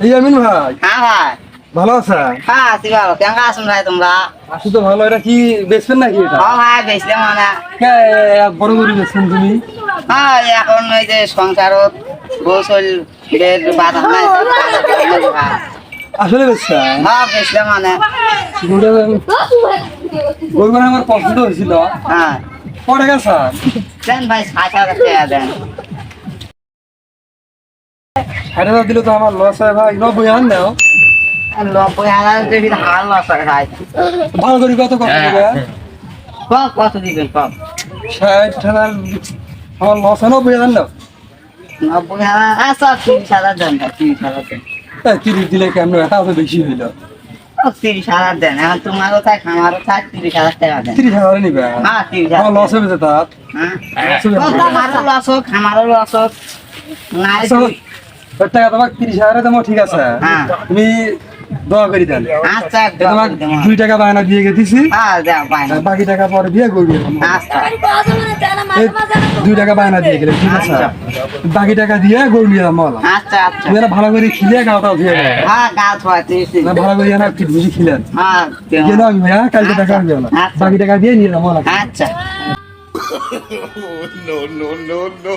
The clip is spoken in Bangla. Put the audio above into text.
এই আমিন ভাই, হ্যাঁ ভাই। ভালো আছা? হ্যাঁ আছি ভালো। কেমন আছেন ভাই তোমরা? আছি তো ভালো। এটা কি বেচবেন নাকি এটা? ও ভাই বেসলে মানে বড় গরু বেচছেন তুমি? হ্যাঁ এখন ওই যে সংসারত গোসল বাধা নাই ভাই। আসলে বেচছেন? হ্যাঁ বেসলে মানে গরুটা গরু মানে আমার পছন্দ হয়েছিল। হ্যাঁ পরে গেছে দেন ভাই 60,000 টাকা দেন। 60,000 দিলে তো আমার লস হয় ভাই। 90,000 নাও। 90,000 যদি হাল লস হয় ভাই। ভালো করি কত কত দেবে? কত দিবেন কম? 60,000 আমার লস হয়। 90,000 নাও। 90,000 আচ্ছা 30,000 দেন ভাই, 30,000 দেন। 30 দিলে কেমন এটা তো বেশি হইল। 30,000 দেন। এখন তোমারও থাক আমারও থাক 30,000 টাকা দেন। 30,000 নিবে? হ্যাঁ 30,000 আমার লস হবে যেটা। হ্যাঁ তোমারও লস হোক আমারও লস হোক নাই টাকা তোমাকে 30,000 দেবো, ঠিক আছে? হ্যাঁ। তুমি দোয়া করি দেন। আচ্ছা তোমাকে 2 টাকা বায়না দিয়ে দিছি। হ্যাঁ যাও ভাই। বাকি টাকা পরে দিয়ে করবি। আচ্ছা 2 টাকা বায়না দিয়ে গেলে, ঠিক আছে? বাকি টাকা দিয়ে গরু নিয়ে যাবো। আচ্ছা আচ্ছা তুমি না ভালো করে খিলে গাওটা ধুয়ে দেবে। হ্যাঁ গাছ হয়েছে না ভালো করে না ঠিক বুঝি খিলেন। হ্যাঁ গেল আমি ভাইয়া, কালকে টাকা হবে না। আচ্ছা। বাকি টাকা দিয়ে নিয়ে যাবো। আচ্ছা no, no, no, no.